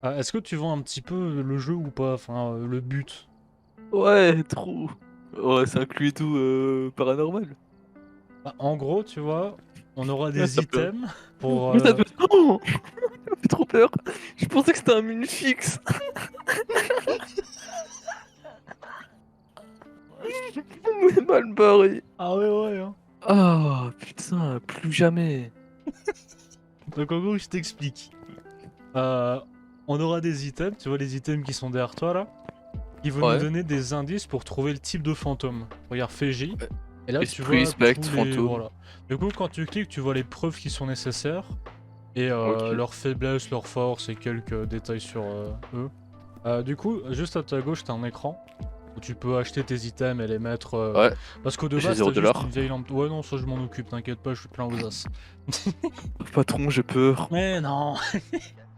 Est-ce que tu vois un petit peu le jeu ou pas? Enfin, le but. Ouais, trop. Ouais, ça inclut et tout paranormal. En gros, tu vois, on aura Ah, des ça peut. items pour... Mais ça peut. Oh, ça fait trop peur. Je pensais que c'était un mine fixe. On est mal barré. Ah ouais, ouais, hein. Ah putain, plus jamais. Donc en gros, je t'explique. Euh, on aura des items, tu vois les items qui sont derrière toi là, qui vont nous Ouais. donner des indices pour trouver le type de fantôme. Regarde, fais J, et là tu Esprit, vois tous spectre, les... fantôme. Voilà. Du coup, quand tu cliques, tu vois les preuves qui sont nécessaires, et Ok. leurs faiblesses, leurs forces, et quelques détails sur eux. Du coup, juste à ta gauche, t'as un écran où tu peux acheter tes items et les mettre. Ouais, Parce qu'au de j'ai base, zéro t'as juste dollar. une vieille lampe. Ouais, non, ça je m'en occupe, t'inquiète pas, je suis plein aux as. Patron, j'ai peur. Mais non.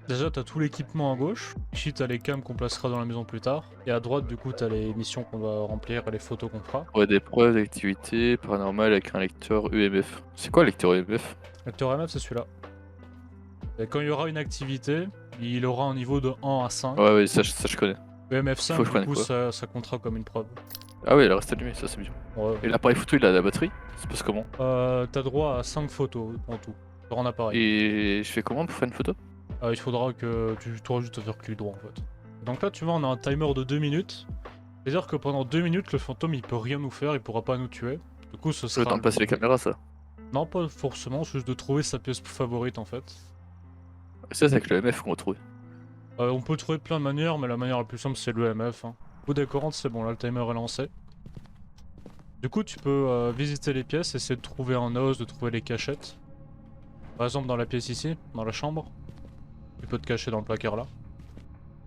Déjà, t'as tout l'équipement à gauche. Ici, t'as les cams qu'on placera dans la maison plus tard. Et à droite, du coup, t'as les missions qu'on va remplir et les photos qu'on fera. Ouais, des preuves d'activité paranormale avec un lecteur UMF. C'est quoi le lecteur UMF? Le théorème, c'est celui-là. Et quand il y aura une activité, il aura un niveau de 1 à 5. Ouais, ouais, ça je connais. Le Il faut MF5, que je du prenne coup, quoi? ça comptera comme une preuve. Ah oui, elle reste allumée, ça c'est bien. Ouais. Et l'appareil photo, il a la batterie? Ça se passe comment? T'as droit à 5 photos en tout, sur un appareil. Et je fais comment pour faire une photo? Il faudra que tu t'auras juste à faire clic droit en fait. Donc là, tu vois, on a un timer de 2 minutes. C'est-à-dire que pendant 2 minutes, le fantôme il peut rien nous faire, il pourra pas nous tuer. Du coup, ce Faut le sera temps de passer les caméras, ça. non, pas forcément, juste de trouver sa pièce favorite en fait. Ça, c'est avec le MF qu'on va trouver. On peut trouver plein de manières, mais la manière la plus simple c'est l'EMF. Hein. Au décorante, c'est bon, là le timer est lancé. Du coup, tu peux visiter les pièces, essayer de trouver un os, de trouver les cachettes. Par exemple, dans la pièce ici, dans la chambre, tu peux te cacher dans le placard là.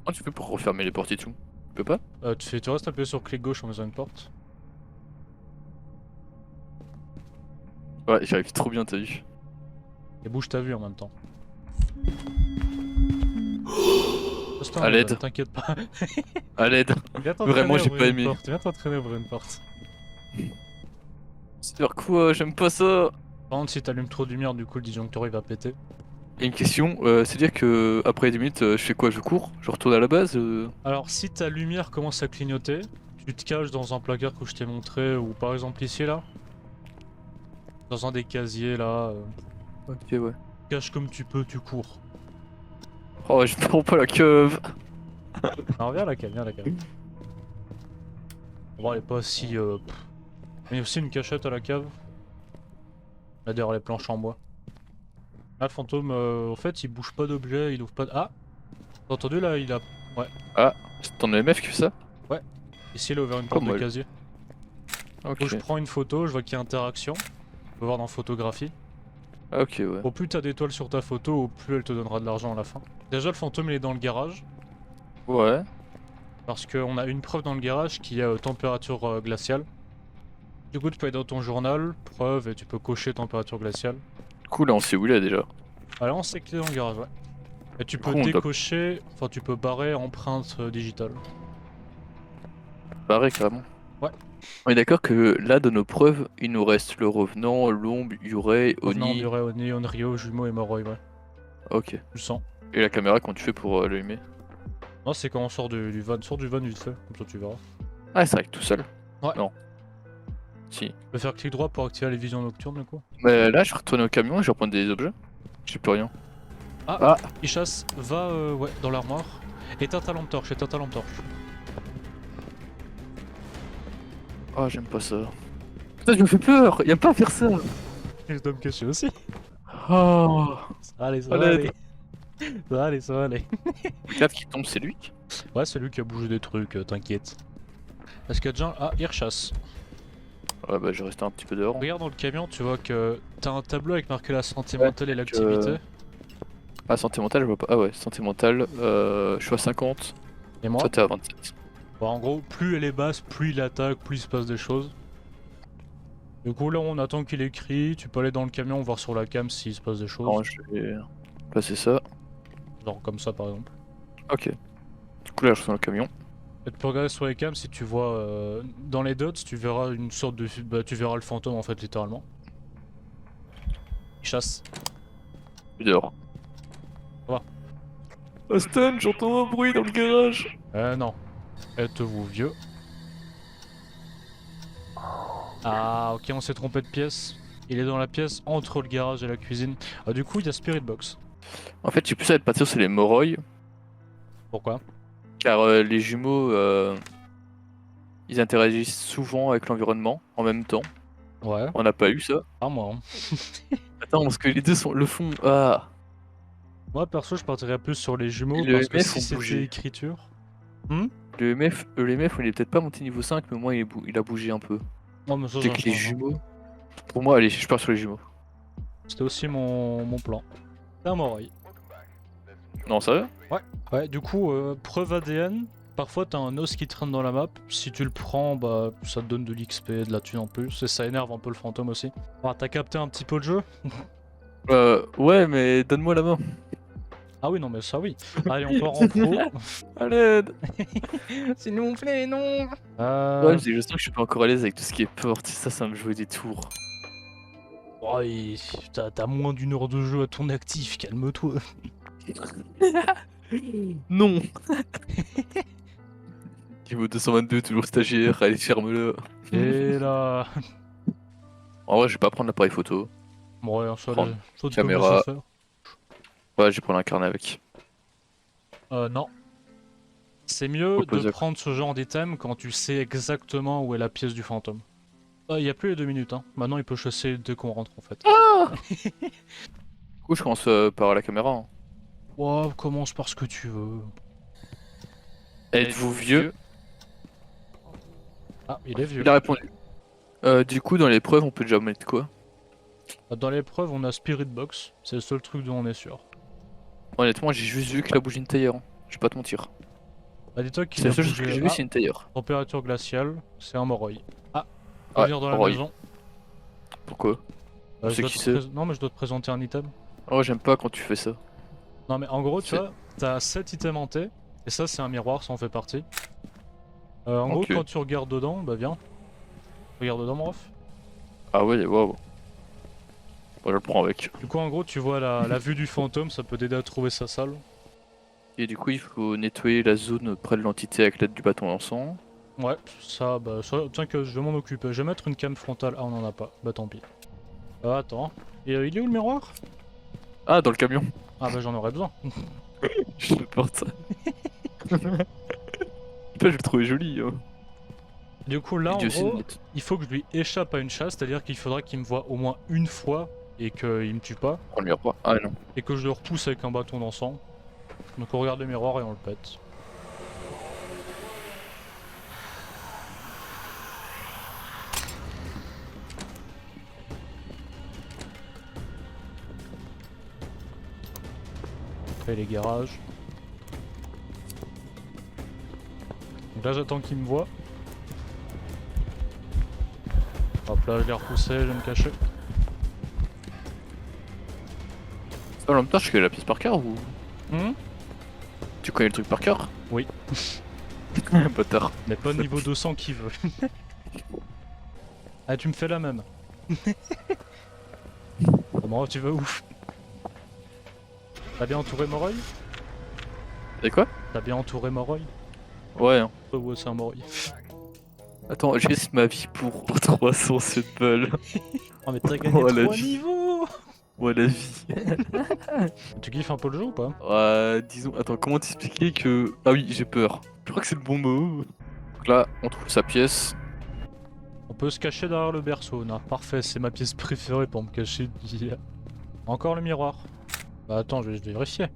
Comment tu fais pour refermer les portes et tout? Tu peux pas? Tu restes appuyé sur clic gauche en faisant une porte. Ouais, j'arrive trop bien, t'as vu. Et bouge ta vue en même temps. C'est un À Evan, l'aide, t'inquiète pas. à l'aide. Viens Vraiment, t'entraîner à j'ai ouvrir pas une aimé. porte, viens t'entraîner à ouvrir une porte. C'est faire quoi? J'aime pas ça. Par contre, si t'allumes trop de lumière, du coup le disjoncteur il va péter. Et une question, c'est-à-dire que après 10 minutes, je fais quoi? Je cours? Je retourne à la base? Alors si ta lumière commence à clignoter, tu te caches dans un placard que je t'ai montré, ou par exemple ici là, dans un des casiers là, Ok, ouais. cache comme tu peux, tu cours. Oh, je prends pas la queue. Alors viens la cave, viens la cave. Bon elle est pas si... Il y a aussi une cachette à la cave, là derrière les planches en bois. Là le fantôme, en fait il bouge pas d'objet, il ouvre pas de... Ah, t'as entendu là, il a... Ouais, Ah, c'est ton MF qui fait ça? ouais. Ici il a ouvert une Pas porte de mal. casier. Où je Ok. prends une photo, je vois qu'il y a interaction. On peut voir dans photographie. Ah, ok, ouais. Au plus t'as d'étoiles sur ta photo, au plus elle te donnera de l'argent à la fin. Déjà le fantôme il est dans le garage. Ouais. Parce qu'on a une preuve dans le garage qui est température glaciale. Du coup tu peux aller dans ton journal, preuve, et tu peux cocher température glaciale. Cool, là on sait où il est déjà. Alors on s'est clé dans le garage, ouais. Et tu Du peux coup, on doit décocher, enfin tu peux barrer empreinte digitale. barrer carrément. Ouais, On est d'accord que là, dans nos preuves, il nous reste le revenant, l'ombre, Yurei, revenant, Oni. Muret, Oni, Onryo, Jumeau et Moroi, ouais. Ok. Tu le sens. Et la caméra, quand tu fais pour l'allumer? Non, c'est quand on sort du van. Sors du van vite fait, comme ça tu verras. Ah, c'est vrai que tout seul? Ouais. Non. Si. Tu peux faire clic droit pour activer les visions nocturnes du coup. Mais là, je vais retourner au camion et je vais reprendre des objets. J'ai plus rien. Ah, Ah! il chasse, va ouais, dans l'armoire. Éteins ta lampe torche, éteins ta lampe torche. Oh, j'aime pas ça. Putain, je me fais peur! Y'a pas à faire ça! Je dois me cacher aussi. Oh! Ça va aller, ça À va l'aide! aller. Ça va aller, ça va aller. Le cadre qui tombe, c'est lui? Ouais, c'est lui qui a bougé des trucs, t'inquiète. Parce que déjà, ah, il rechasse. Ouais, bah, je vais rester un petit peu dehors. Regarde dans le camion, tu vois que t'as un tableau avec marqué la santé Ouais, mentale et donc, l'activité. ah, santé mentale, je vois pas. Ah, ouais, santé mentale, je suis à 50. Et Toi, moi, t'es à 27. bah, en gros, plus elle est basse, plus il attaque, plus il se passe des choses. Du coup, là, on attend qu'il écrit. Tu peux aller dans le camion, voir sur la cam s'il se passe des choses. Non, je vais placer ça. Genre comme ça, par exemple. Ok. Du coup, là, je suis dans le camion. Et tu peux regarder sur les cams si tu vois dans les dots, tu verras une sorte de. Bah, tu verras le fantôme en fait, littéralement. Il chasse. Je suis dehors. Ça va. Aston, j'entends un bruit dans le garage. Non. Êtes-vous vieux? Ah, ok, on s'est trompé de pièce. Il est dans la pièce entre le garage et la cuisine. Ah, du coup, il y a Spirit Box. En fait, j'ai plus à être partir sur les Moroi, Pourquoi? car les jumeaux, ils interagissent souvent avec l'environnement en même temps. Ouais. On n'a pas eu ça. Ah, moi. Hein. Attends, parce que les deux le font. Ah. Moi, perso, je partirais plus sur les jumeaux Et le parce que MF si ont c'était bougé. écriture. Le MF, il est peut-être pas monté niveau 5, mais au moins il a bougé un peu. Oh, mais ça, Dès ça que les change, hein. jumeaux. Pour moi, allez, je pars sur les jumeaux. C'était aussi mon plan. C'est un Moroi. Non, ça va? Ouais, du coup, preuve ADN. Parfois, t'as un os qui traîne dans la map. Si tu le prends, bah, ça te donne de l'XP, de la thune en plus. Et ça énerve un peu le fantôme aussi. Ah, t'as capté un petit peu le jeu? Ouais, mais donne-moi la main. Ah oui, non, mais ça oui. Allez, on part en pro. À l'aide. S'il nous plaît, non. Ouais, je sens que je suis pas encore à l'aise avec tout ce qui est porte. Ça me jouait des tours. Ouais, t'as moins d'une heure de jeu à ton actif, calme-toi. Non. Niveau 222, toujours stagiaire. Allez, ferme-le. Et là. En vrai, je vais pas prendre l'appareil photo. Bon, ouais, ça, Prendre tu peux me caméra. laisser faire. Ouais, je vais prendre un carnet avec. Non. C'est mieux de Opposé. prendre ce genre d'item quand tu sais exactement où est la pièce du fantôme. Il y a plus les 2 minutes, hein. Maintenant, il peut chasser dès qu'on rentre, en fait. Du coup, je commence par la caméra. Hein. Wow, commence par ce que tu veux. Êtes-vous vieux? Ah, il est vieux. Il a répondu. Du coup, dans l'épreuve, on peut déjà mettre quoi? Dans l'épreuve, on a Spirit Box. C'est le seul truc dont on est sûr. Honnêtement, j'ai juste vu qu'il a bougé une tailleur. Hein. Je vais pas te mentir. Bah, dis-toi qu'il C'est a la seule chose que bougé. j'ai vu, c'est une tailleur. Température glaciale, c'est un Moroi. Ah, Ouais, revenir dans la Moroi. maison. Pourquoi? Je C'est dois qui te c'est? Non, mais je dois te présenter un item. Oh, j'aime pas quand tu fais ça. Non, mais en gros, tu C'est- vois, t'as 7 items hantés. Et ça, c'est un miroir, ça en fait partie. En gros, Ok. quand tu regardes dedans, bah viens. Regarde dedans, mon ref. Ah ouais, waouh. Bon, je le prends avec. Du coup, en gros, tu vois la vue du fantôme, ça peut t'aider à trouver sa salle. Et du coup, il faut nettoyer la zone près de l'entité avec l'aide du bâton lançant. Ouais, ça, bah, ça, tiens que je vais m'en occuper. Je vais mettre une cam frontale. Ah, on en a pas. Bah, tant pis. Attends. Et il est où le miroir? Ah, dans le camion. Ah, bah, j'en aurais besoin. Je te porte ça. Je le trouvais joli. Hein. Du coup, là, en Dieu, c'est gros, net. il faut que je lui échappe à une chasse, c'est-à-dire qu'il faudra qu'il me voit au moins une fois et qu'il me tue pas, Prends le miroir. Ah non. et que je le repousse avec un bâton d'encens. Donc on regarde le miroir et on le pète. Après les garages. Donc là j'attends qu'il me voit. Hop là je l'ai repoussé, je vais me cacher. En même temps, je connais la pièce par cœur ou. Tu connais le truc par cœur? Oui. Bâtard. Mais pas niveau 200 qui veut. Ah tu me fais la même. Comment tu vas où? T'as bien entouré Moroi? Et quoi? T'as bien entouré Moroi? Ouais. Hein. Ouais c'est un Moroi. Attends, j'ai laissé ma vie pour 307 balles. Oh mais t'as gagné Oh, la 3 vie. niveaux! Ouais, la vie. Tu kiffes un peu le jeu ou pas? Disons, attends, comment t'expliquer que. Ah oui, j'ai peur. Je crois que c'est le bon mot. Donc là, on trouve sa pièce. On peut se cacher derrière le berceau, non, parfait, c'est ma pièce préférée pour me cacher. Encore le miroir. Bah attends, je vais vérifier.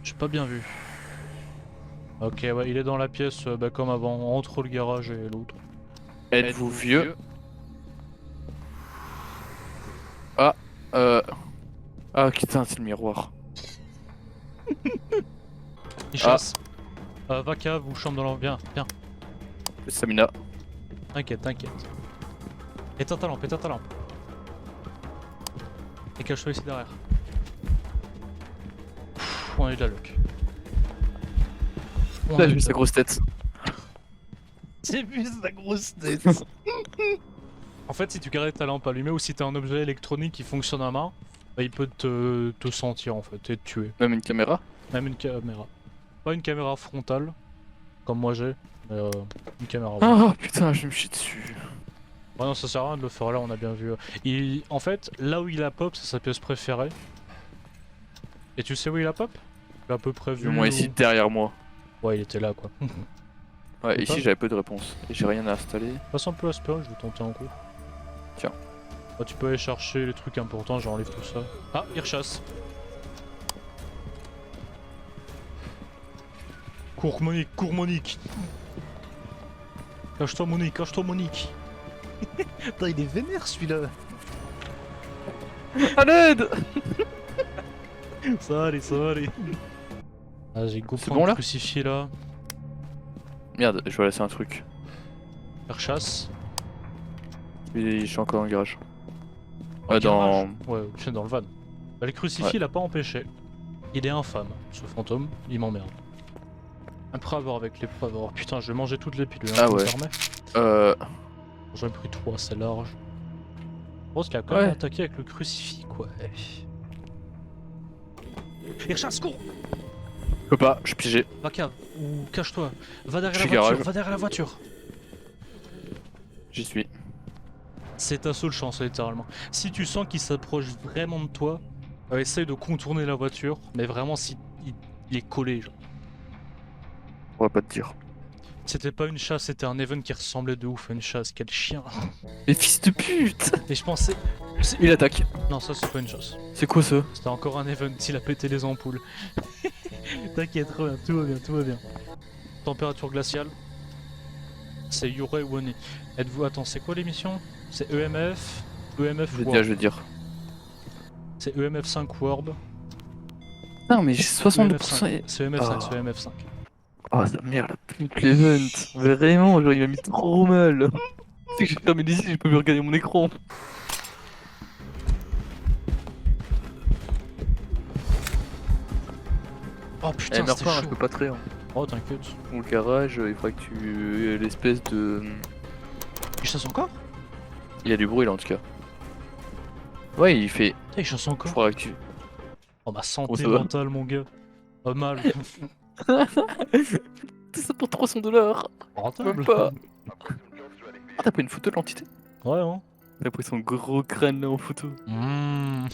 J'ai pas bien vu. Ok, ouais, il est dans la pièce bah, comme avant, entre le garage et l'autre. Êtes-vous vieux? Ah, putain, c'est le miroir. Il chasse. Va cave ou chambre dans l'envers. Viens, viens. Samina. T'inquiète, t'inquiète. Éteins ta lampe, éteins ta lampe. Et cache-toi ici derrière. Pff, on a eu de la luck. Là, j'ai vu sa grosse tête. J'ai vu sa grosse tête. En fait, si tu gardes ta lampe allumée ou si t'as un objet électronique qui fonctionne à main, Bah, il peut te sentir en fait et te tuer. Même une caméra? Même une caméra. Pas une caméra frontale, comme moi j'ai, mais une caméra. Ouais. Ah putain, je me chie dessus. Ouais, non, ça sert à rien de le faire là, on a bien vu. En fait, là où il a pop, c'est sa pièce préférée. Et tu sais où il a pop? Il a à peu près vu. Au moins ici, où- derrière moi. Ouais, il était là quoi. Ouais, Ou ici pas j'avais peu de réponses. Et j'ai rien à installer. Passe un peu à Spur, je vais tenter un coup. Tiens. Bah, tu peux aller chercher les trucs importants, j'enlève tout ça. Ah, il rechasse. Cours Monique, cours Monique. Cache-toi Monique, cache-toi Monique. Putain, il est vénère celui-là. À l'aide! Ça va aller, ça va aller. Ah, j'ai go C'est prendre bon, là crucifié là. Merde, je vais laisser un truc. Il rechasse. Et je suis encore dans le garage. Dans le Dans. garage. Ouais, je suis dans le van. Bah, le crucifix, Ouais. il a pas empêché. Il est infâme, ce fantôme, il m'emmerde. Après avoir avec les preuves, oh putain, je vais manger toutes les pilules, hein, Ah tu me ouais. permets. J'en ai pris 3, c'est large. Je pense qu'il a quand même Ouais. attaqué avec le crucifix, quoi. Il rechasse, cours! Je peux pas, je suis piégé. Va cave, ou cache-toi. Va derrière Je la suis voiture, garage. va derrière la voiture. J'y suis. C'est ta seule chance, littéralement. Si tu sens qu'il s'approche vraiment de toi, essaye de contourner la voiture, mais vraiment si il est collé, genre. On va pas te dire. C'était pas une chasse, c'était un event qui ressemblait de ouf à une chasse, quel chien. Mais fils de pute! Et je pensais... Il attaque. Non, ça c'est pas une chasse. C'est quoi ça? C'était encore un event, il a pété les ampoules. T'inquiète, reviens, tout va bien, tout va bien. Température glaciale. C'est Yurei Woni. Êtes-vous... Attends, c'est quoi l'émission? C'est EMF... EMF Je World. vais dire. C'est EMF 5 World. Non, mais j'ai EMF 62%. 5. C'est EMF 5, Ah. c'est EMF 5. Oh, sa mère, la pute, l'event. Vraiment, genre, il m'a mis trop mal. C'est que j'ai fermé les yeux, j'ai pas pu regarder mon écran. Oh Eh, putain, meurs c'était pas, hein, chaud. je peux pas traiter. Hein. Oh t'inquiète. Mon garage, il faudrait que tu. L'espèce de. Il chasse encore? Il y a du bruit là en tout cas. Ouais, il fait. Putain, il chasse Je encore. crois que tu. Oh ma santé ça va mentale mon gars. Pas mal. C'est ça pour 300$. Rentable. Même pas. Ah, t'as pris une photo de l'entité? Ouais hein. T'as pris son gros crâne là en photo. Mmh.